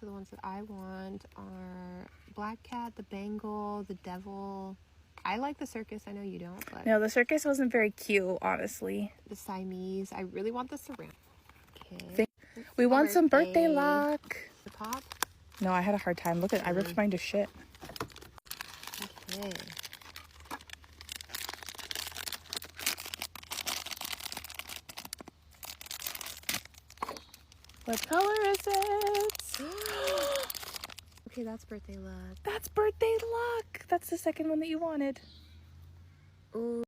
So the ones that I want are Black Cat, the Bengal, the Devil. I like the circus. I know you don't, but... No, the circus wasn't very cute, honestly. The Siamese. I really want the ceramic. Okay. We want some birthday luck. The top? No, I had a hard time. Look at I ripped mine to shit. Okay. What color is it? Okay, that's birthday luck. That's birthday luck. That's the second one that you wanted. Ooh.